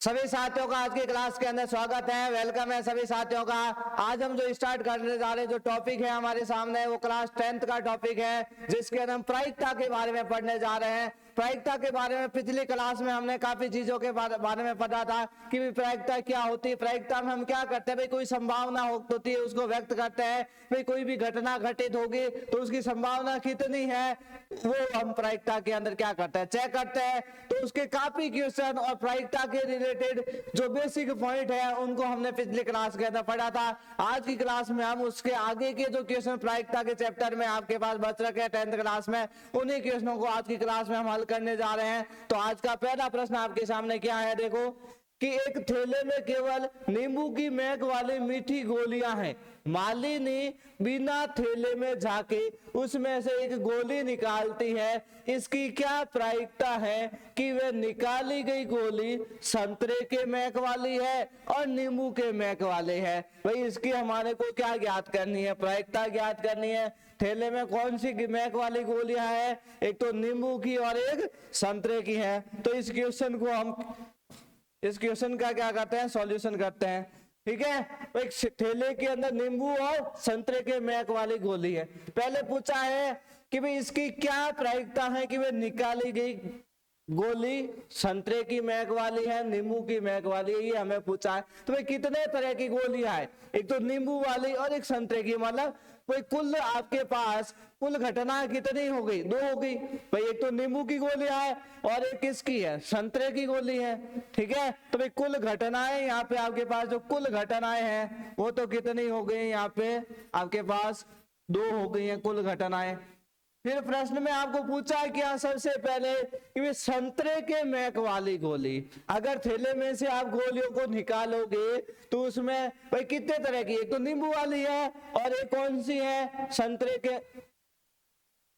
सभी साथियों का आज की क्लास के अंदर स्वागत है, वेलकम है सभी साथियों का। आज हम जो स्टार्ट करने जा रहे हैं, जो टॉपिक है हमारे सामने, वो क्लास 10th का टॉपिक है, जिसके अंदर हम प्रायिकता के बारे में पढ़ने जा रहे हैं। प्रायिकता के बारे में पिछली क्लास में हमने काफी चीजों के बारे में पढ़ा था कि प्रायिकता क्या होती है। प्रायिकता में हम क्या करते हैं, भाई कोई संभावना होती है उसको व्यक्त करते हैं। भाई कोई भी घटना घटित होगी तो उसकी संभावना कितनी है, वो हम प्रायिकता के अंदर क्या करते हैं, चेक करते हैं। तो उसके काफी क्वेश्चन और प्रायिकता के रिलेटेड जो बेसिक पॉइंट है उनको हमने पिछली क्लास के अंदर पढ़ा था। आज की क्लास में हम उसके आगे के जो क्वेश्चन प्रायिकता के चैप्टर में आपके पास बच रखे हैं 10th क्लास में, उन्हीं क्वेश्चनों को आज की क्लास में हम हल करने जा रहे हैं। तो आज का पहला प्रश्न आपके सामने क्या है, देखो कि एक थैले में केवल नींबू की महक वाली मीठी गोलियां हैं। मालिनी बिना थैले में झांके उसमें से एक गोली निकालती है। इसकी क्या प्रायिकता है कि वह निकाली गई गोली संतरे के महक वाली है और नींबू के महक वाले है। भाई इसकी हमारे को क्या ज्ञात करनी है, प्रायिकता ज्ञात करनी है। थैले में कौन सी महक वाली गोलियां है, एक तो नींबू की और एक संतरे की है। तो इस क्वेश्चन का क्या करते हैं, सॉल्यूशन करते हैं। ठीक है, एक थैले के अंदर नींबू और संतरे के महक वाली गोली है। पहले पूछा है कि भाई इसकी क्या प्रायिकता है कि वे निकाली गई गोली संतरे की महक वाली है, नींबू की महक वाली है, ये हमें पूछा है। तो भाई कितने तरह की गोलियां है, एक तो नींबू वाली और एक संतरे की, मतलब भाई कुल आपके पास कुल घटना कितनी हो गई, दो हो गई। भाई एक तो नींबू की गोली है और एक किसकी है, संतरे की गोली है। ठीक है, तो भाई कुल घटनाएं यहाँ पे आपके पास जो कुल घटनाएं हैं वो तो कितनी हो गई, यहाँ पे आपके पास दो हो गई हैं कुल घटनाएं। फिर प्रश्न में आपको पूछा क्या, सबसे पहले कि संतरे के महक वाली गोली, अगर थैले में से आप गोलियों को निकालोगे तो उसमें भाई कितने तरह की, एक तो नींबू वाली है और एक कौन सी है, संतरे के।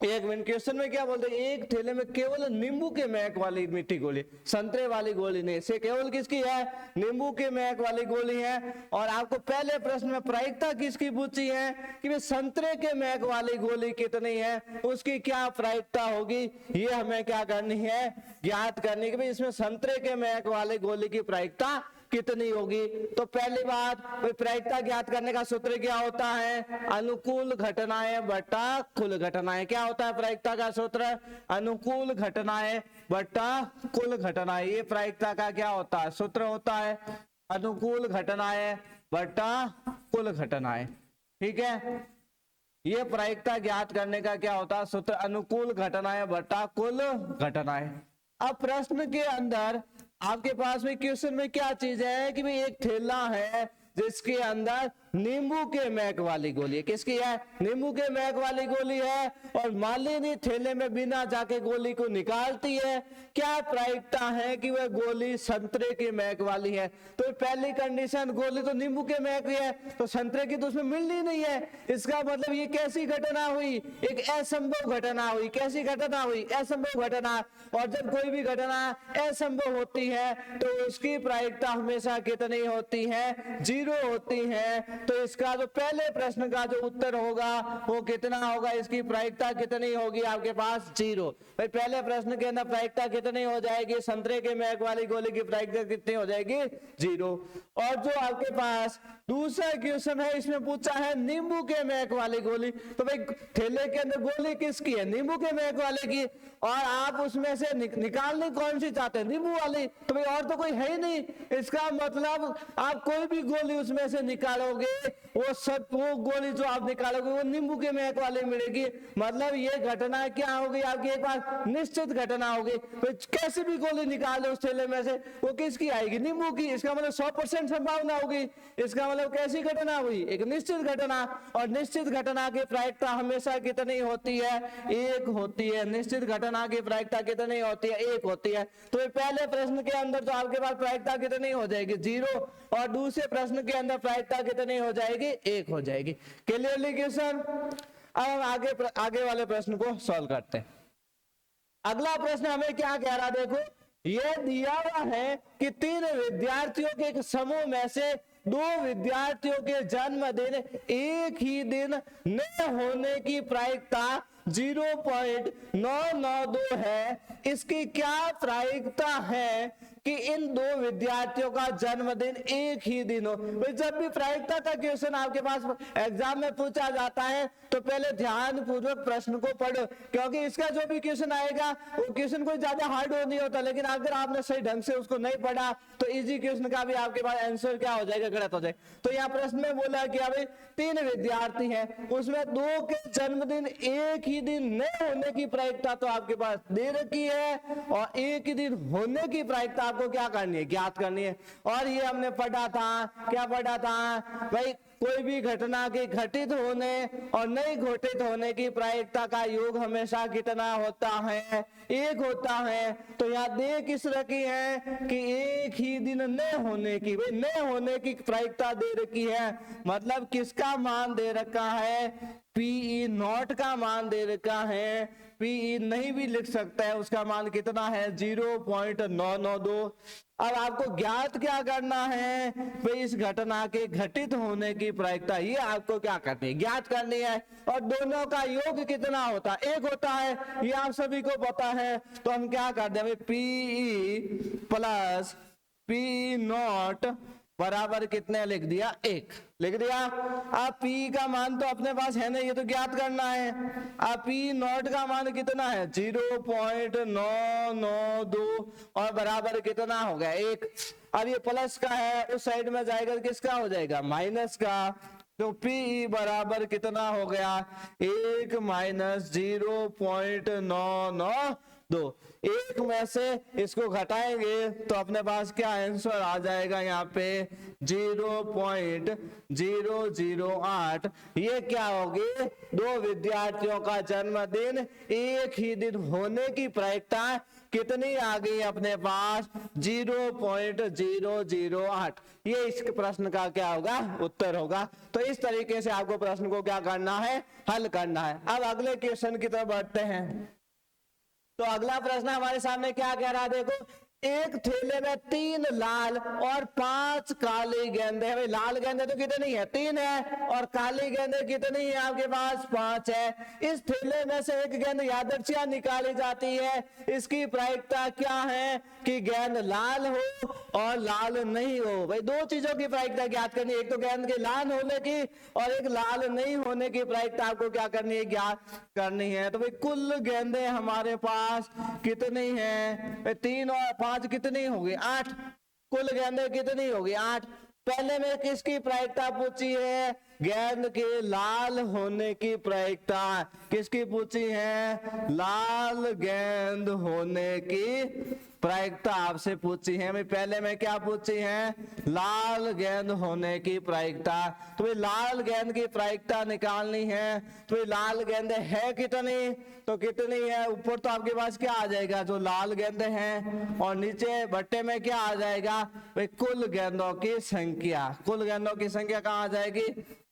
एक मिनट, क्वेश्चन में क्या बोलते हैं, एक थैले में केवल नींबू के महक वाली मीठी गोली, संतरे वाली गोली नहीं, से केवल किसकी है, नींबू के महक वाली गोली है। और आपको पहले प्रश्न में प्रायिकता किसकी पूछी है कि वे संतरे के महक वाली गोली कितनी है, उसकी क्या प्रायिकता होगी, ये हमें क्या करनी है, ज्ञात करनी कि भाई इसमें संतरे के महक वाली गोली की प्रायिकता कितनी होगी। तो पहली बात, प्रायिकता ज्ञात करने का सूत्र क्या होता है, अनुकूल घटनाएं बटा कुल घटनाएं। क्या होता है प्रायिकता का सूत्र, अनुकूल घटनाएं बटा कुल घटनाएं। ये प्रायिकता का क्या होता है, सूत्र होता है, अनुकूल घटनाएं बटा कुल घटनाएं। ठीक है, ये प्रायिकता ज्ञात करने का क्या होता है सूत्र, अनुकूल घटनाएं बटा कुल घटनाएं। अब प्रश्न के अंदर आपके पास में क्वेश्चन में क्या चीज है कि भाई एक थैला है जिसके अंदर नींबू के महक वाली गोली है, किसकी है, नींबू के महक वाली गोली है, और मालिनी थैले में बिना जाके गोली को निकालती है। क्या प्रायिकता है कि वह गोली संतरे की महक वाली है। तो पहली कंडीशन, गोली तो नींबू के महक है तो संतरे की तो उसमें मिलनी नहीं है। इसका मतलब ये कैसी घटना हुई, एक असंभव घटना हुई। कैसी घटना हुई, असंभव घटना। और जब कोई भी घटना असंभव होती है तो उसकी प्रायिकता हमेशा कितनी होती है, 0 होती है। तो इसका जो पहले प्रश्न का जो उत्तर होगा वो कितना होगा, इसकी प्रायिकता कितनी होगी आपके पास, 0। भाई पहले प्रश्न के अंदर प्रायिकता कितनी हो जाएगी, संतरे के महक वाली गोली की प्रायिकता कितनी हो जाएगी, 0। और जो आपके पास दूसरा क्वेश्चन है, इसमें पूछा है नींबू के महक वाली गोली। तो भाई थैले के अंदर गोली किसकी है, नींबू के महक वाले की, और आप उसमें से निकालनी कौन सी चाहते हैं, नींबू वाली। तो भाई और तो कोई है ही नहीं। इसका मतलब आप कोई भी गोली उसमें से निकालोगे वो गोली जो आप निकालोगे वो नींबू के महक वाली मिलेगी। मतलब ये घटना क्या होगी आपकी, एक बार निश्चित घटना होगी। तो कैसे भी गोली निकाले उस थैले में से वो किसकी आएगी, नींबू की। इसका मतलब 100% संभावना होगी। इसका मतलब कैसी घटना हुई, एक निश्चित घटना। और निश्चित घटना की प्रायिकता हमेशा कितनी होती है, 1 होती है। निश्चित घटना की प्रायिकता कितनी होती है, 1 होती है। तो पहले प्रश्न के अंदर तो आपके पास प्रायिकता कितनी हो जाएगी, 0। और दूसरे प्रश्न के अंदर प्रायिकता कितनी हो जाएगी, 1 हो जाएगी। Clearly question. अब हम आगे वाले प्रश्न को सॉल्व करते हैं। अगला प्रश्न हमें क्या कह रहा, देखो यह दिया हुआ है कि 3 विद्यार्थियों के एक समूह में से 2 विद्यार्थियों के जन्मदिन एक ही दिन न होने की प्रायिकता 0.992 है। इसकी क्या प्रायिकता है कि इन दो विद्यार्थियों का जन्मदिन एक ही दिन हो। भाई जब भी प्रायिकता का क्वेश्चन आपके पास एग्जाम में पूछा जाता है तो पहले ध्यान पूर्वक प्रश्न को पढ़ो, क्योंकि इसका जो भी क्वेश्चन आएगा वो क्वेश्चन कोई ज्यादा हार्ड नहीं होता, लेकिन अगर आपने सही ढंग से उसको नहीं पढ़ा तो इजी क्वेश्चन का भी आपके पास आंसर क्या हो जाएगा, गलत हो जाएगा। तो यहाँ प्रश्न में बोला कि भाई 3 विद्यार्थी हैं, उसमें 2 के जन्मदिन एक ही दिन न होने की प्रायिकता तो आपके पास दे रखी है, और एक ही दिन होने की प्रायिकता आपको क्या करनी है, ज्ञात करनी है। और ये हमने पढ़ा था, क्या पढ़ा था भाई, कोई भी घटना के घटित होने और नहीं घटित होने की प्रायिकता का योग हमेशा कितना होता है, 1 होता है। तो यहाँ दे किस रखी है कि एक ही दिन न होने की, भाई न होने की प्रायिकता दे रखी है, मतलब किसका मान दे रखा है, पीई नॉट का मान दे रखा है। पीई नहीं भी लिख सकता है, उसका मान कितना है 0.992। अब आपको ज्ञात क्या करना है, भाई इस घटना के घटित होने की प्रायिकता, ये आपको क्या करनी है, ज्ञात करनी है। और दोनों का योग कितना होता है, 1 होता है, ये आप सभी को पता है। तो हम क्या करते हैं, पीई प्लस पी नॉट बराबर कितने लिख दिया, 1 लिख दिया। अब P का मान तो अपने पास है ना, ये तो ज्ञात करना है। अब P नॉट का मान कितना है 0.992 और बराबर कितना हो गया 1। अब ये प्लस का है, उस साइड में जाएगा किसका हो जाएगा, माइनस का। तो P बराबर कितना हो गया 1 माइनस 0.992। 1 में से इसको घटाएंगे तो अपने पास क्या आंसर आ जाएगा, यहाँ पे 0.008। ये क्या होगी, 2 विद्यार्थियों का जन्मदिन एक ही दिन होने की प्रायिकता कितनी आ गई अपने पास, 0.008। ये इस प्रश्न का क्या होगा, उत्तर होगा। तो इस तरीके से आपको प्रश्न को क्या करना है, हल करना है। अब अगले क्वेश्चन की तरफ बढ़ते हैं। तो अगला प्रश्न हमारे सामने क्या कह रहा है, देखो, एक थैले में 3 लाल और 5 काली गेंदे है। लाल गेंदे तो कितनी है, 3 है, और काली गेंदे कितनी है आपके पास, 5 है। इस थैले में से एक गेंद यादृच्छिक निकाली जाती है, इसकी प्रायिकता क्या है कि गेंद लाल हो और लाल नहीं हो। भाई 2 चीजों की प्रायिकता ज्ञात करनी है, एक तो गेंद के लाल होने की और एक लाल नहीं होने की प्रायिकता आपको क्या करनी है, ज्ञात करनी है। तो भाई कुल गेंदे हमारे पास कितनी है, 3 और 5 कितनी होगी, 8। कुल गेंदें कितनी होगी, 8। पहले में किसकी प्रायिकता पूछी है, गेंद के लाल होने की प्रायिकता। किसकी पूछी है, लाल गेंद होने की प्रायिकता आपसे पूछी है। पहले में क्या पूछी है, लाल गेंद होने की प्रायिकता। तो लाल गेंद की प्रायिकता निकालनी है। तो लाल गेंदें है कितनी, तो कितनी है, ऊपर तो आपके पास क्या आ जाएगा, जो लाल गेंदें हैं, और नीचे बट्टे में क्या आ जाएगा, भाई कुल गेंदों की संख्या। कुल गेंदों की संख्या कहाँ आ जाएगी,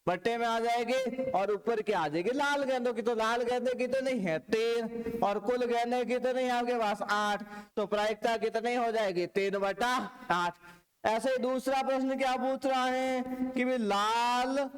बट्टे में आ जाएगी, और ऊपर क्या आ जाएगी, लाल गेंदों की। तो लाल गेंदें कितनी है, 3, और कुल गेंदें कितनी है आपके पास, 8। तो प्रायिकता कितनी हो जाएगी, 3/8। ऐसे ही दूसरा प्रश्न क्या पूछ रहा है कि भी लाल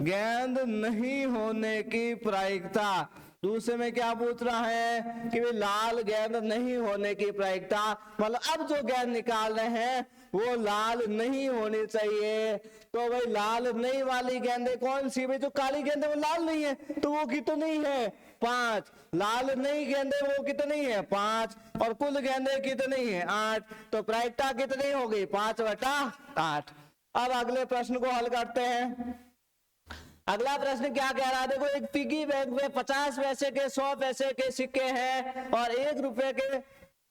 गेंद नहीं होने की प्रायिकता। दूसरे में क्या पूछ रहा है कि भी लाल गेंद नहीं होने की प्रायिकता, मतलब अब जो गेंद निकाल रहे हैं वो लाल नहीं होनी चाहिए। तो भाई लाल नहीं वाली गेंदें कौन सी, भाई जो काली गेंदें वो लाल नहीं है, तो वो कितनी है, 5। लाल नहीं गेंदें वो कितनी है, 5, और कुल गेंदें कितनी है, 8। तो प्रायिकता कितनी हो गई, 5/8। अब अगले प्रश्न को हल करते हैं। अगला प्रश्न क्या कह रहा है, देखो, एक पिगी बैंक में 50 पैसे के, 100 पैसे के सिक्के हैं और 1 रुपए के,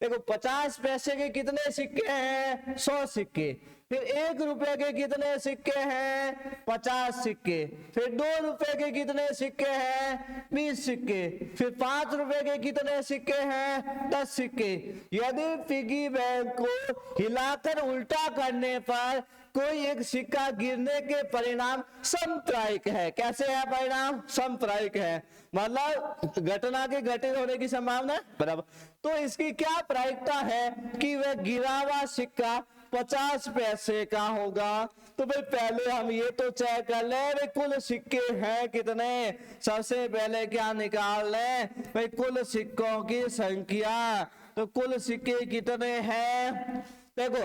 देखो 50 पैसे के कितने सिक्के हैं, 100 सिक्के। फिर 1 रुपए के कितने सिक्के हैं, 50 सिक्के। फिर 2 रुपए के कितने सिक्के हैं, 20 सिक्के। फिर 5 रुपए के कितने सिक्के हैं, 10 सिक्के। यदि पिगी बैंक को हिलाकर उल्टा करने पर कोई एक सिक्का गिरने के परिणाम समप्रायिक है। कैसे है परिणाम, समप्रायिक है, मतलब घटना के घटित होने की संभावना बराबर। तो इसकी क्या प्रायिकता है कि वह गिरा हुआ सिक्का 50 पैसे का होगा। तो भाई पहले हम ये तो चेक कर ले भाई कुल सिक्के हैं कितने। सबसे पहले क्या निकाल ले भाई कुल सिक्कों की संख्या। तो कुल सिक्के कितने हैं, देखो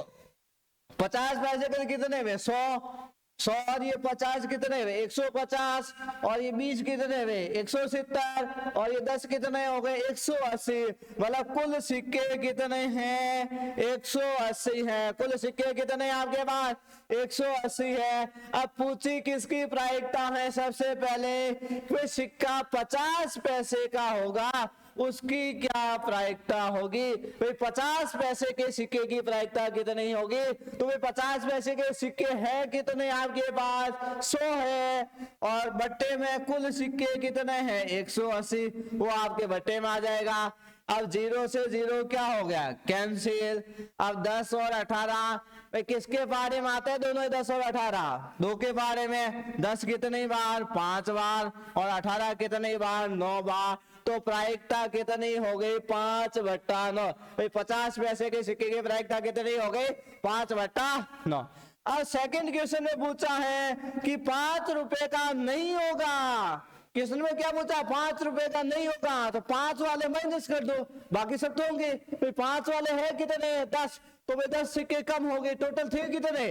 50 पैसे के कितने में 100 और ये 50 कितने में 150 और ये 20 कितने में 170 और ये 10 कितने हो गए 180। मतलब कुल सिक्के कितने हैं 180 हैं। कुल सिक्के कितने हैं आपके पास 180 है। अब पूछी किसकी प्रायिकता है, सबसे पहले कोई सिक्का 50 पैसे का होगा उसकी क्या प्रायिकता होगी। भाई 50 पैसे के सिक्के की प्रायिकता कितनी होगी, तो भाई 50 पैसे के सिक्के हैं कितने आपके पास 100 है और बट्टे में कुल सिक्के कितने हैं 180, वो आपके बट्टे में आ जाएगा। अब 0 से 0 क्या हो गया कैंसिल। अब 10 और 18 भाई किसके बारे में आता है, दोनों 10 और 18 दो के बारे में। 10 कितनी बार 5 बार और 18 कितनी बार 9 बार, तो प्रायिकता कितनी हो गई 5/9। भाई 50 पैसे के सिक्के की प्रायिकता कितनी हो गई 5/9। अब सेकंड क्वेश्चन में पूछा है कि 5 रुपए का नहीं होगा। क्वेश्चन में क्या पूछा 5 रुपए का नहीं होगा, तो 5 वाले माइनस कर दो बाकी सब तो होंगे। भाई 5 वाले हैं कितने 10, तो भाई 10 सिक्के कम हो गए, टोटल थे कितने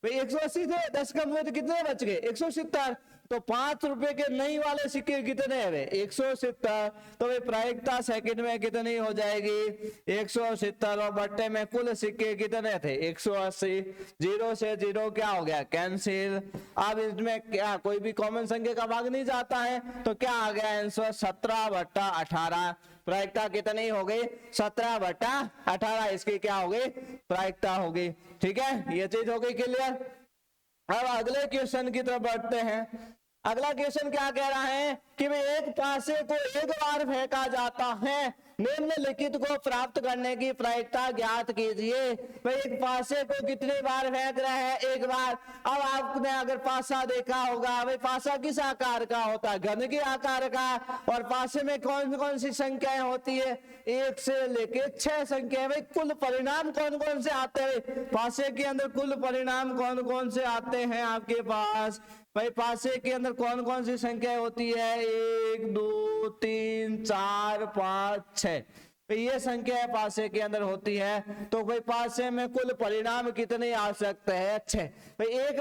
भाई 180 थे, 10 कम हुए तो कितने बच गए 170। तो 5 रुपए के नहीं वाले सिक्के कितने हैं 170। तो भाई प्रायिकता सेकंड में कितनी हो जाएगी 170 और बट्टे में कुल सिक्के कितने थे 180। 0 से 0 क्या हो गया कैंसिल। अब इसमें क्या कोई भी कॉमन संख्या का भाग नहीं जाता है, तो क्या आ गया आंसर 17/18। प्रायिकता कितनी हो गई 17/18, इसकी क्या हो गई प्रायिकता हो गई। ठीक है, ये चीज हो गई क्लियर। अब अगले क्वेश्चन की तरफ बढ़ते हैं। अगला क्वेश्चन क्या कह रहा है कि भाई एक पासे को एक बार फेंका जाता है, निम्नलिखित को प्राप्त करने की प्रायिकता ज्ञात कीजिए। भाई एक पासे को कितनी बार फेंक रहे हैं एक बार। अब आपने अगर पासा देखा होगा, भाई पासा किस आकार का होता है घन के आकार का, और पासे में कौन कौन सी संख्याएं होती है 1 से लेके 6 संख्या। भाई कुल परिणाम कौन कौन से आते हैं पासे के अंदर, कुल परिणाम कौन कौन से आते हैं आपके पास। भाई पासे के अंदर कौन कौन सी संख्या होती है 1 2 3 4 5 6, ये संख्या पासे के अंदर होती है। तो भाई पासे में कुल परिणाम कितने आ सकते हैं 6। भाई एक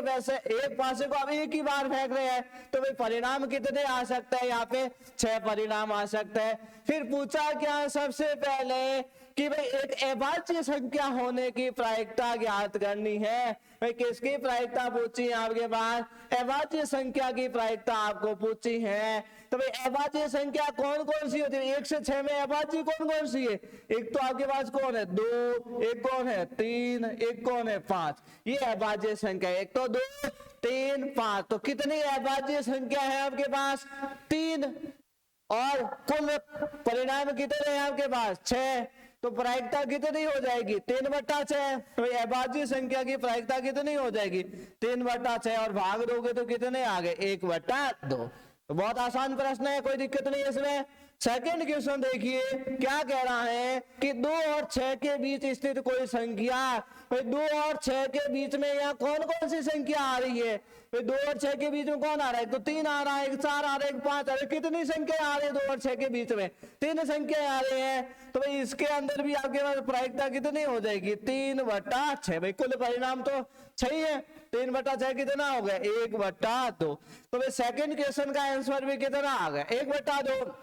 पासे को अब एक ही बार फेंक रहे हैं, तो भाई परिणाम कितने आ सकते हैं यहाँ पे 6 परिणाम आ सकते हैं। फिर पूछा क्या सबसे पहले कि भाई एक अभाज्य संख्या होने की प्रायिकता ज्ञात करनी है। भाई किसकी प्रायिकता पूछी है आपके पास, अभाज्य संख्या की प्रायिकता आपको पूछी है। तो भाई अभाज्य संख्या कौन कौन सी होती है 1 से 6 में अभाज्य कौन कौन सी है। एक तो आपके पास कौन है 2, एक कौन है 3, एक कौन है 5, ये अभाज्य संख्या है। एक तो 2 3 5, तो कितनी अभाज्य संख्या है आपके पास 3, और कुल परिणाम कितने हैं आपके पास 6। तो प्रायिकता कितनी हो जाएगी 3/6। तो अभाज्य संख्या की प्रायिकता कितनी हो जाएगी 3/6, और भाग दोगे तो कितने आ गए 1/2। तो बहुत आसान प्रश्न है, कोई दिक्कत नहीं है इसमें। सेकंड क्वेश्चन देखिए क्या कह रहा है कि 2 और 6 के बीच स्थित कोई संख्या। भाई 2 और 6 के बीच में यहाँ कौन कौन सी संख्या आ रही है। भाई 2 और 6 के बीच में कौन आ रहा है, तो 3 आ रहा है, 1 4 आ रहा है, 1 5 आ रहा है। कितनी संख्या आ रही है 2 और 6 के बीच में 3 संख्या आ रही है। तो भाई इसके अंदर भी आपके पास प्रायिकता कितनी हो जाएगी 3/6। भाई कुल परिणाम तो 6 ही है, 3/6 कितना हो गया 1/2। तो भाई सेकंड क्वेश्चन का आंसर भी कितना आ गया 1/2।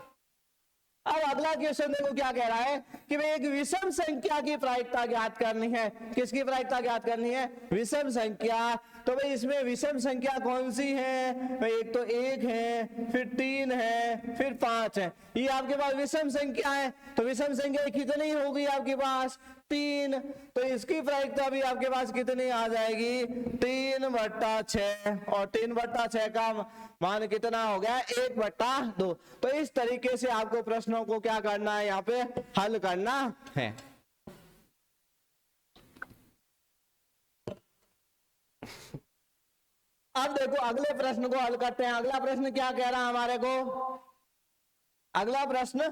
अब अगला क्वेश्चन देखो क्या कह रहा है कि भाई एक विषम संख्या की प्रायिकता ज्ञात करनी है। किसकी प्रायिकता ज्ञात करनी है विषम संख्या। तो भाई इसमें विषम संख्या कौन सी है, भाई एक तो 1 है, फिर 3 है, फिर 5 है, ये आपके पास विषम संख्या है। तो विषम संख्या कितनी होगी आपके पास 3, तो इसकी प्रायिकता भी आपके पास कितनी आ जाएगी 3/6, और 3/6 का मान कितना हो गया 1/2। तो इस तरीके से आपको प्रश्नों को क्या करना है यहाँ पे हल करना है। अब देखो अगले प्रश्न को हल करते हैं। अगला प्रश्न क्या कह रहा है हमारे को, अगला प्रश्न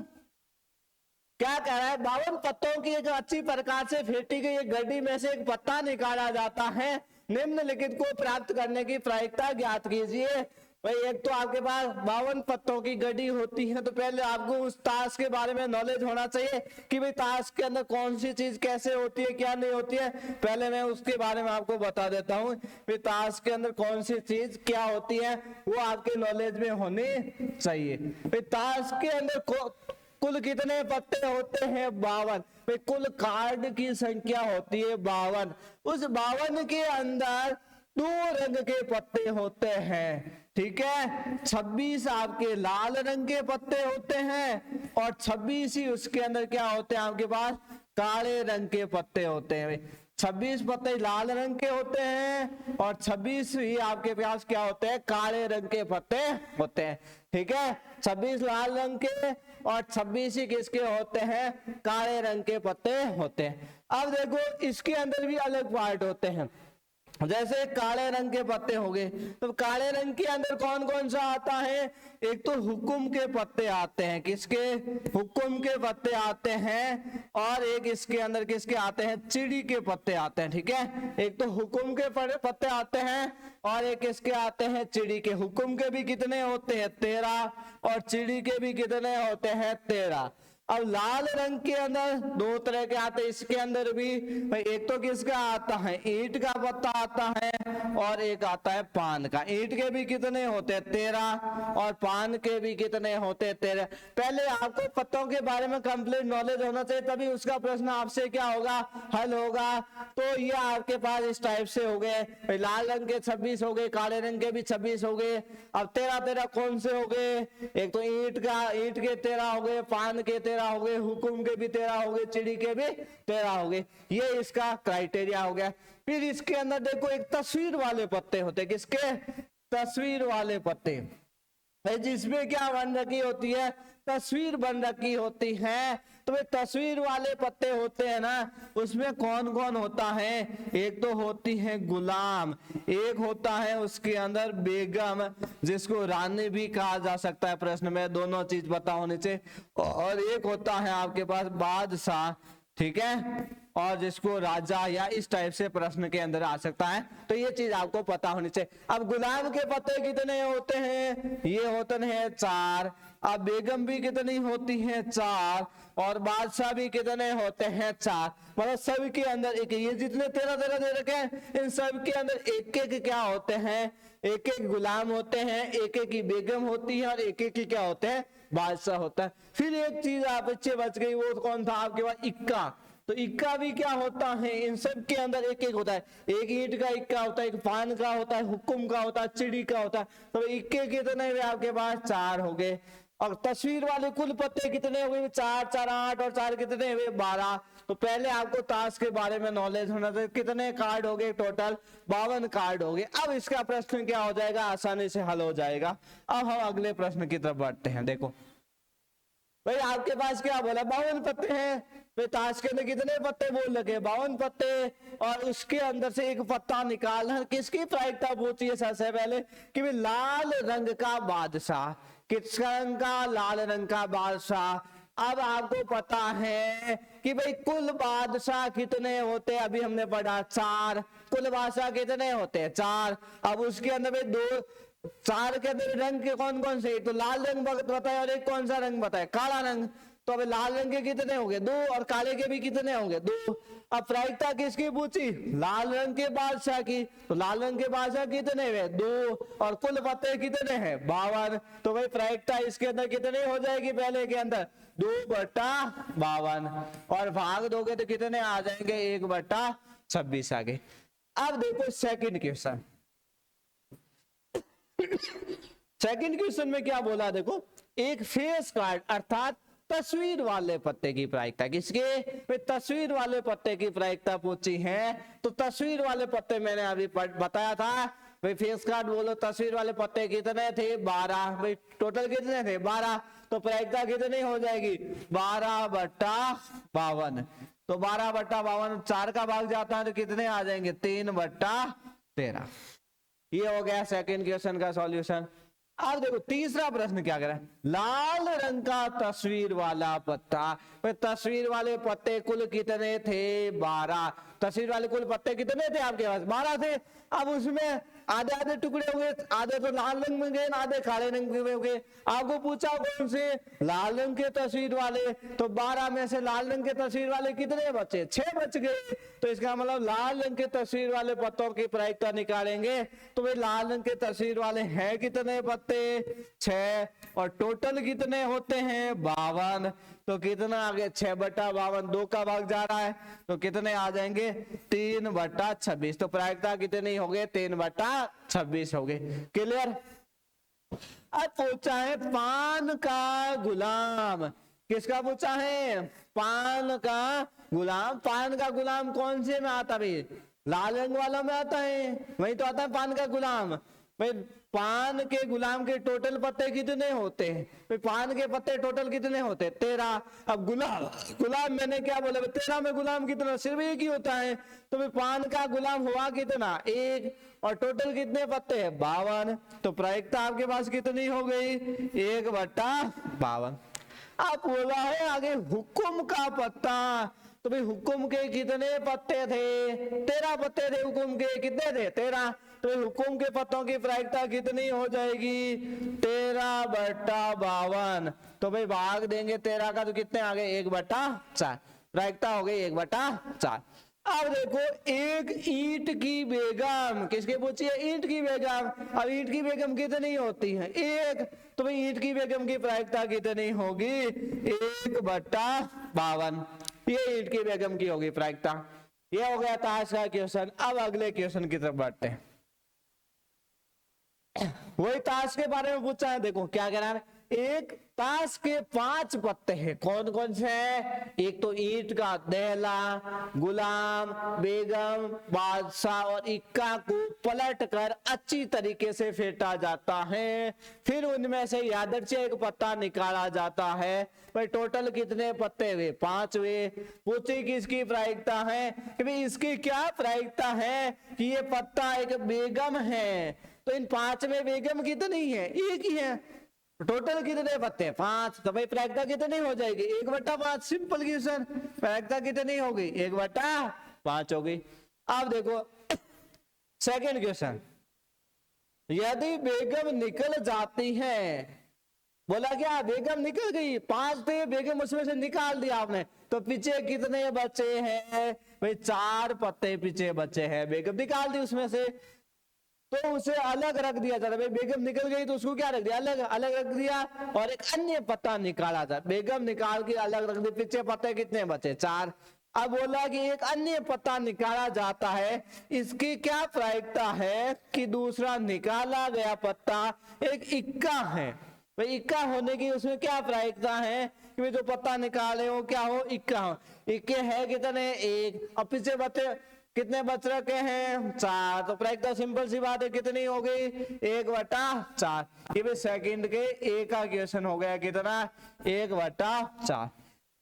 क्या कह रहा है 52 पत्तों की एक अच्छी प्रकार से फेंटी गई एक गड्डी में से एक पत्ता निकाला जाता है, निम्नलिखित को प्राप्त करने की प्रायिकता ज्ञात कीजिए। भाई एक तो आपके पास 52 पत्तों की गड्डी होती है, तो पहले आपको उस ताश के बारे में नॉलेज होना चाहिए कि भाई ताश के अंदर कौन सी चीज कैसे होती है, क्या नहीं होती है। पहले मैं उसके बारे में आपको बता देता हूँ, भाई ताश के अंदर कौन सी चीज क्या होती है वो आपके नॉलेज में होनी चाहिए। भाई ताश के अंदर कुल कितने पत्ते होते हैं? 52। भाई कुल कार्ड की संख्या होती है 52। उस 52 के अंदर 2 रंग के पत्ते होते हैं, ठीक है। 26 आपके लाल रंग के पत्ते होते हैं और 26 ही उसके अंदर क्या होते हैं आपके पास? काले रंग के पत्ते होते हैं। 26 पत्ते लाल रंग के होते हैं और 26 ही आपके पास क्या होते हैं? काले रंग के पत्ते होते हैं, ठीक है। 26 लाल रंग के और 26 ही किसके होते हैं? काले रंग के पत्ते होते हैं। अब देखो इसके अंदर भी अलग पार्ट होते हैं। जैसे काले रंग के पत्ते हो गए, तो काले रंग के अंदर कौन कौन सा आता है? एक तो हुक्म के पत्ते आते हैं। किसके? हुक्म के पत्ते आते हैं। और एक इसके अंदर किसके आते हैं? चिड़ी के पत्ते आते हैं, ठीक है। एक तो हुक्म के पत्ते आते हैं और एक इसके आते हैं चिड़ी के। हुक्म के भी कितने होते हैं? 13 और चिड़ी के भी कितने होते हैं? 13। अब लाल रंग के अंदर 2 तरह के आते हैं। इसके अंदर भी भाई एक तो किसका आता है? ईंट का पत्ता आता है और एक आता है पान का। ईंट के भी कितने होते हैं? 13 और पान के भी कितने होते हैं? 13। पहले आपको पत्तों के बारे में कंप्लीट नॉलेज होना चाहिए, तभी उसका प्रश्न आपसे क्या होगा? हल होगा। तो ये आपके पास इस टाइप से हो गए। लाल रंग के 26 हो गए, काले रंग के भी 26 हो गए। अब 13 कौन से हो गए? एक तो ईंट के 13 हो गए, पान के 13 हो गए, हुकुम के भी 13 हो गए, चिड़ी के भी 13 हो गए। ये इसका क्राइटेरिया हो गया। फिर इसके अंदर देखो एक तस्वीर वाले पत्ते होते हैं। किसके? तस्वीर वाले पत्ते, जिसमें क्या बन रखी होती है? तस्वीर बन रखी होती है। तो वे तस्वीर वाले पत्ते होते हैं ना, उसमें कौन कौन होता है? एक तो होती है गुलाम, एक होता है उसके अंदर बेगम, जिसको रानी भी कहा जा सकता है। प्रश्न में दोनों चीज पता होनी चाहिए। और एक होता है आपके पास बादशाह, ठीक है, और जिसको राजा या इस टाइप से प्रश्न के अंदर आ सकता है। तो ये चीज आपको पता होनी चाहिए। अब गुलाम के पत्ते कितने होते हैं? ये होते हैं 4। अब बेगम भी कितनी होती है? 4। और बादशाह भी कितने होते हैं? 4। मतलब सब के अंदर एक, ये जितने 13 दे रखे हैं, इन सब के अंदर एक एक क्या होते हैं? एक एक गुलाम होते हैं, एक एक की बेगम होती है और एक एक की क्या होते हैं? बादशाह होता है। फिर एक चीज आप बच्चे बच गई, वो कौन था आपके पास? इक्का। तो इक्का भी क्या होता है? इन सब के अंदर एक एक होता है। एक ईंट का इक्का होता है, एक पान का होता है, हुक्म का होता है, चिड़ी का होता है। तो इक्के कितने हुए आपके पास? 4 हो गए। और तस्वीर वाले कुल पत्ते कितने हुए? 4 4 8 और 4 कितने हुए? 12। तो पहले आपको ताश के बारे में नॉलेज होना चाहिए। कितने कार्ड हो गए? टोटल 52 कार्ड हो गए। अब इसका प्रश्न क्या हो जाएगा? आसानी से हल हो जाएगा। अब हम अगले प्रश्न की तरफ बढ़ते हैं। देखो भाई आपके पास क्या बोला? 52 पत्ते हैं। तो ताश के अंदर कितने पत्ते बोल लगे? 52 पत्ते। और उसके अंदर से एक पत्ता निकालना, किसकी प्रायिकता पूछी है सबसे पहले? कि भाई लाल रंग का बादशाह। किस रंग का? लाल रंग का बादशाह। अब आपको पता है कि भाई कुल बादशाह कितने होते हैं? अभी हमने पढ़ा 4। कुल बादशाह कितने होते हैं? 4। अब उसके अंदर में 2 4 के अंदर रंग के कौन कौन से? तो लाल रंग बताया और एक कौन सा रंग बताया? काला रंग। तो अब लाल रंग के कितने होंगे? 2। और काले के भी कितने होंगे? 2। अब प्रायिकता किसकी पूछी? लाल रंग के बादशाह की। तो लाल रंग के बादशाह कितने हुए? 2। और कुल पत्ते कितने हैं? 52। तो भाई प्रायिकता इसके अंदर कितनी हो जाएगी? पहले के अंदर 2/52। और भाग दोगे तो कितने आ जाएंगे? 1/26 आगे। अब देखो सेकंड क्वेश्चन। सेकंड क्वेश्चन में क्या बोला? देखो एक फेस कार्ड अर्थात तस्वीर वाले पत्ते की प्रायिकता। किसके? तस्वीर वाले पत्ते की प्रायिकता पूछी है। तो तस्वीर वाले पत्ते मैंने अभी बताया था। भाई फेस कार्ड बोलो, तस्वीर वाले पत्ते कितने थे? 12। भाई टोटल कितने थे? 12। तो प्रायिकता कितनी हो जाएगी? 12/52। तो 12/52 4 का भाग जाता है तो कितने आ जाएंगे? 3/13। ये हो गया सेकंड क्वेश्चन का सॉल्यूशन। अब देखो तीसरा प्रश्न क्या कह रहा है? लाल रंग का तस्वीर वाला पत्ता। तस्वीर वाले पत्ते कुल कितने थे? 12। तस्वीर वाले कुल पत्ते कितने थे आपके पास? 12 थे। अब उसमें आधे आधे टुकड़े हो गए, आधे तो लाल रंग में गए, आधे काले रंग में हो गए। आपको पूछा कौन से? लाल रंग के तस्वीर वाले। तो 12 में से लाल रंग के तस्वीर वाले कितने बचे? 6 बच गए। तो इसका मतलब लाल रंग के तस्वीर वाले पत्तों की प्रायिकता निकालेंगे तो भाई लाल रंग के तस्वीर वाले हैं कितने पत्ते? 6। और टोटल कितने होते हैं? 52। तो कितना आ गया? 6/52, 2 का भाग जा रहा है तो कितने आ जाएंगे? 3/26। तो प्रायिकता कितनी हो गई? 3/26 हो गई। क्लियर? अब पूछा है पान का गुलाम। किसका पूछा है? पान का गुलाम। पान का गुलाम कौन से में आता भाई? लाल रंग वाला में आता है, वही तो आता है पान का गुलाम। भाई पान के गुलाम के टोटल पत्ते कितने होते हैं? भाई पान के पत्ते टोटल कितने होते हैं? 13। अब गुलाम मैंने क्या बोला? 13 में गुलाम कितना? सिर्फ एक ही होता है। तो भाई पान का गुलाम हुआ कितना? 1। और टोटल कितने पत्ते हैं? 52। तो प्रायिकता आपके पास कितनी हो गई? 1/52। अब बोला है आगे हुक्म का पत्ता। तो भाई हुक्म के कितने पत्ते थे? 13 पत्ते थे हुक्म के। कितने थे? 13। तो हुक्म के पत्तों की प्रायिकता कितनी हो जाएगी? 13/52। तो भाई भाग देंगे 13 का तो कितने आ गए? 1/4। प्रायिकता हो गई 1/4। अब देखो एक ईंट की बेगम। किसके पूछिए? ईंट की बेगम। अब ईंट की बेगम कितनी होती है? 1। तो भाई ईंट की बेगम की प्रायिकता कितनी होगी? 1/52। ये ईंट की बेगम की होगी प्रायिकता। ये हो गया ताश का क्वेश्चन। अब अगले क्वेश्चन की तरफ बढ़ते हैं। वही ताश के बारे में पूछा है। देखो क्या कह रहा है? एक ताश के 5 पत्ते हैं। कौन कौन से हैं? एक तो ईंट का देहला, गुलाम, बेगम, बादशाह और इक्का को पलट कर अच्छी तरीके से फेंटा जाता है। फिर उनमें से यादृच्छिक एक पत्ता निकाला जाता है। भाई टोटल कितने पत्ते हुए? 5 हुए। पूछे किसकी प्रायिकता है? कि भाई इसकी क्या प्रायिकता है कि ये पत्ता एक बेगम है। तो इन 5 में बेगम कितनी है? एक ही है। टोटल कितने पत्ते? 5। तो भाई प्रायिकता कितनी हो जाएगी? 1/5। Simple question. प्रायिकता कितनी होगी? 1/5 होगी। अब देखो सेकंड क्वेश्चन। यदि बेगम निकल जाती है। बोला क्या? बेगम निकल गई। 5 थे बेगम, उसमें से निकाल दिया आपने। तो पीछे कितने बचे हैं? भाई 4 पत्ते पीछे बचे हैं। बेगम निकाल दी उसमें से तो उसे अलग रख दिया जाता है। भाई बेगम निकल गई तो उसको क्या रख दिया? अलग अलग रख दिया। और एक अन्य पत्ता निकाला था। बेगम निकाल के अलग रख दी। पीछे पत्ते कितने बचे? 4। अब बोला कि एक अन्य पत्ता निकाला जाता है। इसकी क्या प्रायिकता है कि दूसरा निकाला गया पत्ता एक इक्का है। भाई इक्का होने की उसमें क्या प्रायिकता है कि जो पत्ता निकाले हो क्या हो? इक्का हो। इक्के है कितने? 1। अब पीछे बचे कितने बच रखे हैं? 4। तो प्रायिकता सिंपल सी बात है कितनी हो गई? 1/4। ये भी सेकंड के ए का क्वेश्चन हो गया। कितना? 1/4।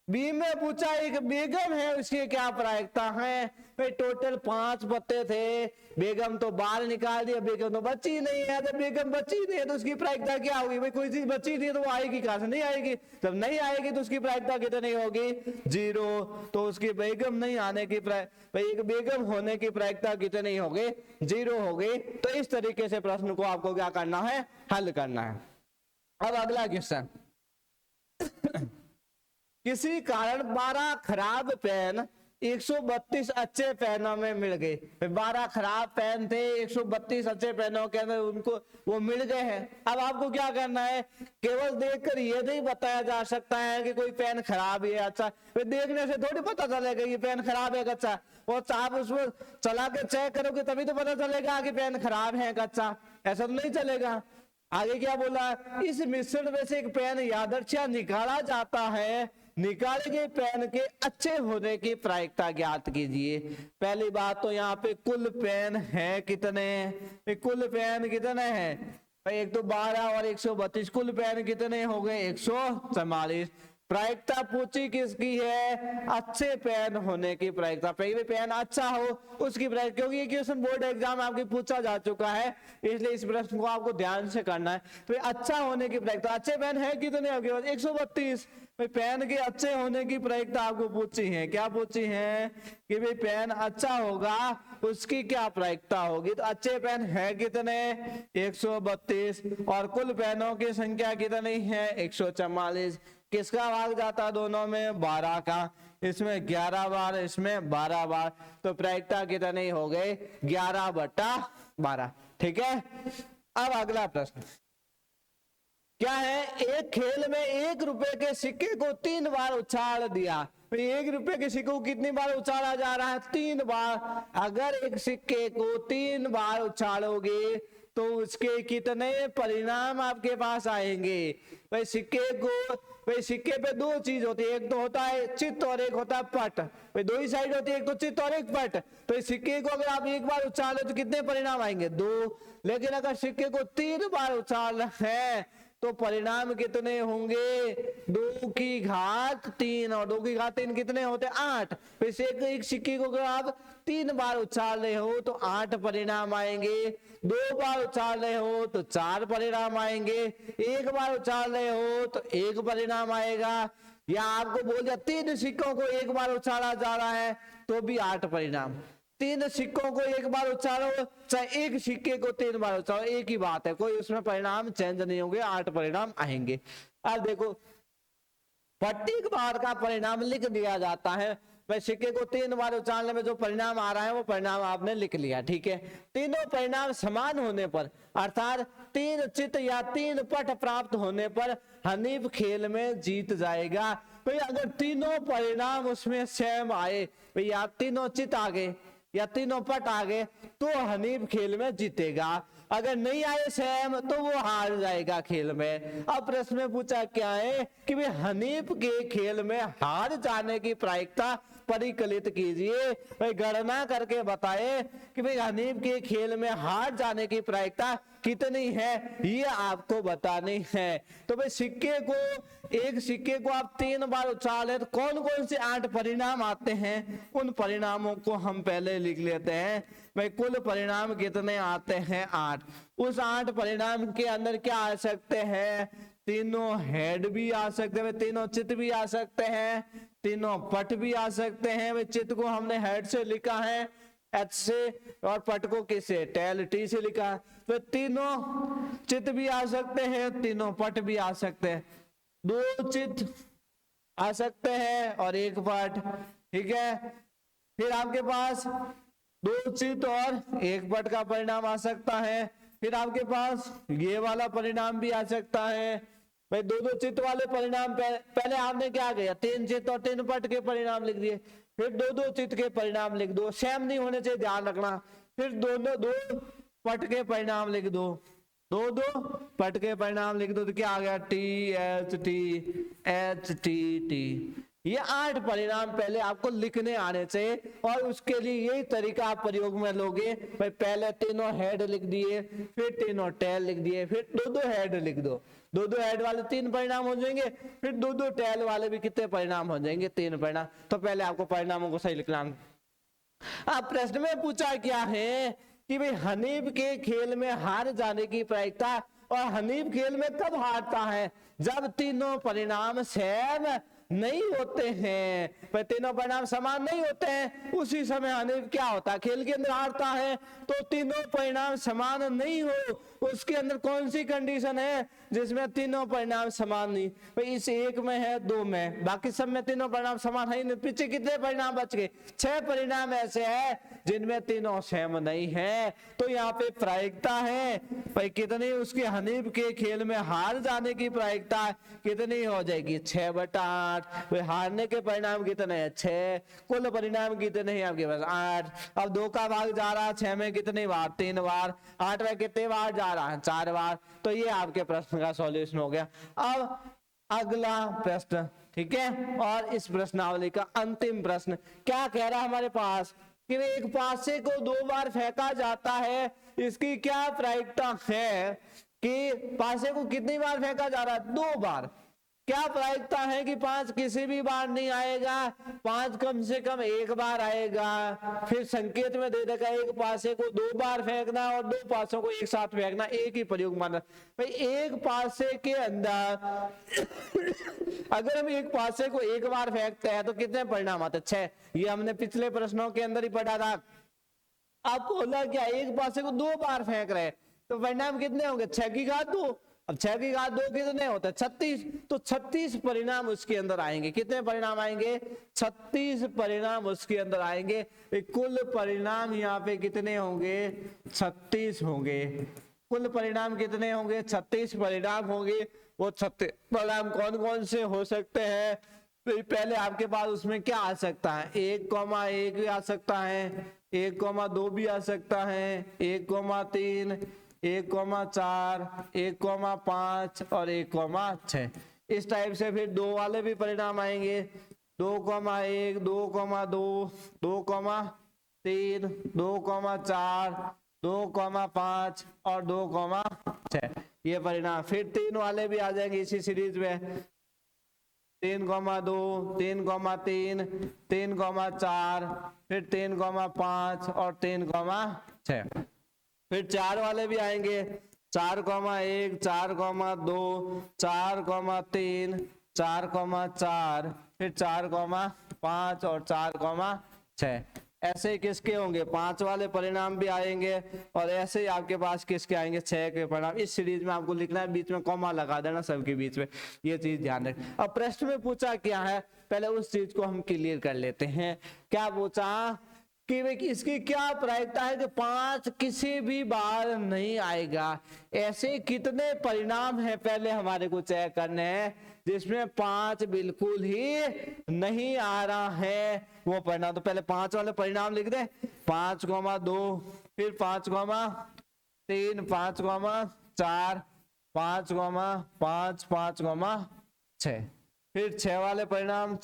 बी में पूछा एक बेगम है, उसकी क्या प्रायिकता है? भाई टोटल 5 पत्ते थे। बेगम तो बाहर निकाल दिया। बेगम तो बची नहीं है। तो बेगम बची नहीं है तो उसकी प्रायिकता क्या होगी? भाई कोई चीज बची नहीं है तो वो आएगी कहां से? नहीं आएगी। जब नहीं आएगी तो उसकी प्रायिकता कितनी होगी? 0। तो उसकी बेगम नहीं आने की भाई एक बेगम होने की प्रायिकता कितनी होगी? 0 होगी। तो इस तरीके से प्रश्न को आपको क्या करना है? हल करना है। अब अगला क्वेश्चन। किसी कारण 12 खराब पेन 132 अच्छे पेनों में मिल गए। 12 खराब पेन थे, 132 अच्छे पेनों के अंदर उनको वो मिल गए हैं। अब आपको क्या करना है? केवल देखकर ये नहीं बताया जा सकता है कि कोई पेन खराब है अच्छा। देखने से थोड़ी पता चलेगा ये पेन खराब है कच्चा। और आप उसको चला के चेक करोगे तभी तो पता चलेगा कि पेन खराब है कच्चा। ऐसा तो नहीं चलेगा। आगे क्या बोला? इस मिश्रण में से एक पेन यादृच्छिक निकाला जाता है। निकाले गए पेन के अच्छे होने की प्रायिकता ज्ञात कीजिए। पहली बात तो यहाँ पे कुल पेन है कितने? कुल पेन कितने हैं? एक तो 12 और 132। कुल पेन कितने हो गए? 144। प्रायिकता पूछी किसकी है, अच्छे पेन होने की प्रायिकता, पहले पेन अच्छा हो उसकी प्रायिकता, क्योंकि ये क्वेश्चन बोर्ड एग्जाम आपके पूछा जा चुका है, इसलिए इस प्रश्न को आपको ध्यान से करना है। तो अच्छा होने की प्रायिकता, अच्छे पेन है कितने आपके पास, 132। भाई पेन के अच्छे होने की प्रायिकता आपको पूछी है, क्या पूछी है कि भाई पेन अच्छा होगा उसकी क्या प्रायिकता होगी। तो अच्छे पेन है कितने, 132, और कुल पेनों की संख्या कितनी है, 144। किसका भाग जाता है दोनों में, 12 का, इसमें 11 बार, इसमें 12 बार, तो प्रायिकता कितनी हो गई, 11/12। ठीक है। अब अगला प्रश्न क्या है, एक खेल में 1 रुपए के सिक्के को 3 बार उछाल दिया। 1 रुपए के सिक्के को कितनी बार उछाला जा रहा है, 3 बार। अगर एक सिक्के को 3 बार उछालोगे तो उसके कितने परिणाम आपके पास आएंगे। भाई सिक्के को, भाई सिक्के पे 2 चीज होती है, एक तो होता है चित्त और एक होता है पट। भाई 2 ही साइड होती है, एक तो चित्त और एक पट। तो इस सिक्के को अगर आप 1 बार उछालो तो कितने परिणाम आएंगे, 2। लेकिन अगर सिक्के को 3 बार उछाल है तो परिणाम कितने होंगे, 2 की घात 3, और 2 की घात 3 कितने होते, 8। वैसे एक सिक्के को अगर आप 3 बार उछाल रहे हो तो 8 परिणाम आएंगे, 2 बार उछाल रहे हो तो 4 परिणाम आएंगे, 1 बार उछाल रहे हो तो 1 परिणाम आएगा, या आपको बोल दिया 3 सिक्कों को 1 बार उछाला जा रहा है तो भी 8 परिणाम। 3 सिक्कों को 1 बार उछालो, चाहे एक सिक्के को 3 बार उछालो, एक ही बात है, कोई उसमें परिणाम चेंज नहीं होंगे, 8 परिणाम आएंगे। अब देखो प्रत्येक बार का परिणाम लिख दिया जाता है। भाई सिक्के को 3 बार उछालने में जो परिणाम आ रहा है वो परिणाम आपने लिख लिया। ठीक है। तीनों परिणाम समान होने पर, अर्थात 3 चित्त या 3 पट प्राप्त होने पर हनीफ खेल में जीत जाएगा। भाई अगर तीनों परिणाम उसमें सेम आए, भाई आप तीनों चित्त आ गए या तीनों पट आ गए तो हनीफ खेल में जीतेगा, अगर नहीं आए सेम तो वो हार जाएगा खेल में। अब प्रश्न में पूछा क्या है कि भाई हनीफ के खेल में हार जाने की प्रायिकता परिकलित कीजिए। भाई गणना करके बताए कि भाई हनीफ के खेल में हार जाने की प्रायिकता कितनी है, ये आपको बतानी है। तो भाई सिक्के को, एक सिक्के को आप 3 बार उछाले तो कौन कौन से 8 परिणाम आते हैं, उन परिणामों को हम पहले लिख लेते हैं। भाई कुल परिणाम कितने आते हैं, 8। उस 8 परिणाम के अंदर क्या आ सकते हैं, तीनों हेड भी आ सकते हैं, तीनों चित्त भी आ सकते हैं, तीनों पट भी आ सकते हैं। भाई चित्त को हमने हेड से लिखा है एच से, और पट को किससे, टेल टी से लिखा है। तो तीनों चित्त भी आ सकते हैं, तीनों पट भी आ सकते हैं, 2 चित्त आ सकते हैं और 1 पट। ठीक है। फिर आपके पास 2 चित्त और 1 पट का परिणाम आ सकता है। फिर आपके पास ये वाला परिणाम भी आ सकता है। भाई 2 चित्त वाले परिणाम पहले आपने क्या किया, 3 चित्त और 3 पट के परिणाम लिख दिए। फिर 2 चित्त के परिणाम लिख दो, सेम नहीं होने चाहिए, ध्यान रखना। फिर 2 पट के परिणाम लिख दो, 2 पट के परिणाम लिख दो, तो क्या आ गया, टी एच टी टी। ये 8 परिणाम पहले आपको लिखने आने चाहिए, और उसके लिए यही तरीका आप प्रयोग में लोगे। भाई पहले तीनों हेड लिख दिए, फिर तीनों टेल लिख दिए, फिर 2 हेड लिख दो, 2 हेड वाले 3 परिणाम हो जाएंगे, फिर 2 टेल वाले भी कितने परिणाम हो जाएंगे, 3 परिणाम। तो पहले आपको परिणामों को सही लिखना। अब प्रश्न में पूछा क्या है कि भाई हनीफ के खेल में हार जाने की प्रायिकता, और हनीफ खेल में कब हारता है, जब तीनों परिणाम सेम नहीं होते हैं। पर तीनों परिणाम समान नहीं होते हैं, उसी समय हनीफ क्या होता है, खेल के अंदर हारता है। तो तीनों परिणाम समान नहीं हो, उसके अंदर कौन सी कंडीशन है जिसमें तीनों परिणाम समान नहीं, भाई इस एक में है, 2 में, बाकी सब में तीनों परिणाम समान है ही नहीं। पीछे कितने परिणाम बच गए, 6 परिणाम ऐसे हैं जिनमें तीनों सेम नहीं है। तो यहाँ पे प्रायिकता है भाई कितनी, उसके हनीफ के खेल में हार जाने की प्रायिकता कितनी हो जाएगी, 6/8। हारने के परिणाम कितने हैं, 6, कुल परिणाम कितने हैं आपके पास, 8। अब 2 का भाग जा रहा है 6 में कितनी बार, 3 बार, 8 में कितने बार जा रहा है, 4 बार। तो ये आपके प्रश्न का सॉल्यूशन हो गया। अब अगला प्रश्न, ठीक है, और इस प्रश्नावली का अंतिम प्रश्न क्या कह रहा है हमारे पास कि एक पासे को 2 बार फेंका जाता है, इसकी क्या प्रायिकता है कि पासे को कितनी बार फेंका जा रहा है, 2 बार। क्या प्रायिकता है कि 5 किसी भी बार नहीं आएगा, 5 कम से कम एक बार आएगा। फिर संकेत में दे देगा एक पासे को 2 बार फेंकना और 2 पासों को एक साथ फेंकना, एक ही प्रयोग माना। भाई एक पासे के अंदर अगर हम एक पासे को एक बार फेंकते हैं तो कितने परिणाम आते हैं? 6। ये हमने पिछले प्रश्नों के अंदर ही पढ़ा था। अब बोला क्या, एक पासे को 2 बार फेंक रहे तो परिणाम कितने होंगे? 6 की घात 2। अब 6 की घात 2 कितने होते हैं? 36। तो 36 परिणाम उसके अंदर आएंगे। कितने परिणाम आएंगे? 36 परिणाम उसके अंदर आएंगे। कुल परिणाम यहाँ पे कितने होंगे? 36 होंगे। कुल परिणाम कितने होंगे? 36 परिणाम होंगे। वो 36 परिणाम कौन कौन से हो सकते हैं? तो पहले आपके पास उसमें क्या आ सकता है? 1,1 भी आ सकता है, 1,2 भी आ सकता है, 1,3, 1,4, 1,5 और 1,6। इस टाइप से फिर 2 वाले भी परिणाम आएंगे। 2,1, 2,2, 2,3, 2,4, 2,5 और 2,6 ये परिणाम। फिर 3 वाले भी आ जाएंगे इसी सीरीज में। 3,2, 3,3, 3,4, फिर 3,5 और 3,6। फिर 4 वाले भी आएंगे। 4,1, 4,2, 4,3, 4,4, फिर 4,5 और 4,6। ऐसे ही किसके होंगे? 5 वाले परिणाम भी आएंगे और ऐसे ही आपके पास किसके आएंगे? 6 के परिणाम। इस सीरीज में आपको लिखना है, बीच में कॉमा लगा देना सबके बीच में, ये चीज ध्यान रखें। अब प्रश्न में पूछा क्या है, पहले उस चीज को हम क्लियर कर लेते हैं। क्या पूछा कि इसकी क्या प्रायिकता है कि 5 किसी भी बार नहीं आएगा। ऐसे कितने परिणाम है पहले हमारे को चेक करने हैं जिसमें 5 बिल्कुल ही नहीं आ रहा है वो परिणाम। तो पहले 5 वाले परिणाम लिख दे। 5,2, फिर 5,3, 5,4, 5,5, 5,6। फिर 6 वाले परिणाम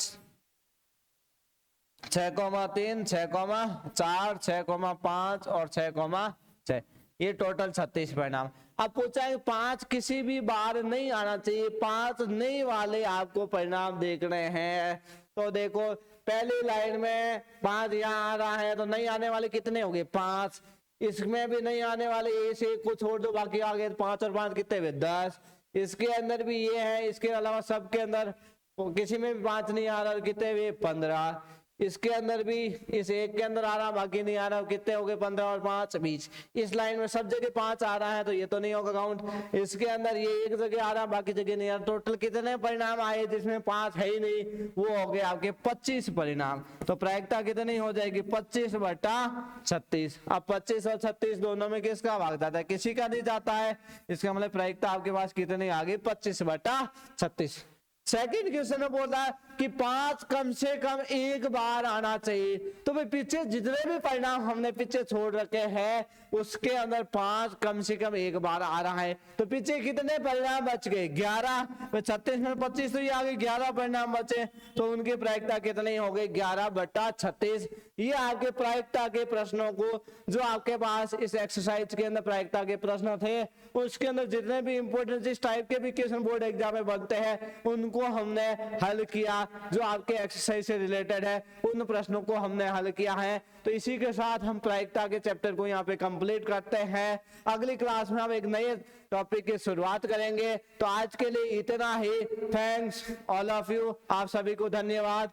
6,3, 6,4, 6,5 और 6,6। ये टोटल 36 परिणाम। अब पूछा है 5 किसी भी बार नहीं आना चाहिए, 5 नहीं वाले आपको परिणाम देखने हैं। तो देखो पहली लाइन में 5 यहाँ आ रहा है तो नहीं आने वाले कितने हो गए? 5। इसमें भी नहीं आने वाले, ए से को छोड़ दो, बाकी आ गए 5 और 5 कितने हुए? 10। इसके अंदर भी ये है, इसके अलावा सबके अंदर किसी में भी 5 नहीं आ रहा, कितने हुए? 15। इसके अंदर भी इस एक के अंदर आ रहा, बाकी नहीं आ रहा, कितने हो गए? 15 और 5 20। इस लाइन में सब जगह 5 आ रहा है तो ये तो नहीं होगा काउंट। इसके अंदर ये एक जगह आ रहा, बाकी जगह नहीं आ रहा। टोटल कितने परिणाम आए जिसमें 5 है ही नहीं? वो हो गए आपके 25 परिणाम। तो प्रायिकता कितनी हो जाएगी? 25/36। अब 25 और 36 दोनों में किसका भाग जाता है? किसी का नहीं जाता है। इसका मतलब प्रायिकता आपके पास कितनी आ गई? 25/36। सेकंड क्वेश्चन में बोल रहा है कि 5 कम से कम एक बार आना चाहिए। तो भाई पीछे जितने भी परिणाम हमने पीछे छोड़ रखे हैं उसके अंदर 5 कम से कम एक बार आ रहा है। तो पीछे कितने परिणाम बच गए? 11। 36 में 25 तो ये आ गए, 11 परिणाम बचे। तो उनकी प्रायिकता कितनी हो गई? 11/36। ये आपके प्रायिकता के प्रश्नों को, जो आपके पास इस एक्सरसाइज के अंदर प्रायिकता के प्रश्न थे उसके अंदर जितने भी इंपोर्टेंट जिस टाइप के भी क्वेश्चन बोर्ड एग्जाम में बनते हैं उनको हमने हल किया। जो आपके एक्सरसाइज से रिलेटेड है उन प्रश्नों को हमने हल किया है। तो इसी के साथ हम प्रायिकता के चैप्टर को यहाँ पे कंप्लीट करते हैं। अगली क्लास में हम एक नए टॉपिक की शुरुआत करेंगे। तो आज के लिए इतना ही। थैंक्स ऑल ऑफ यू, आप सभी को धन्यवाद।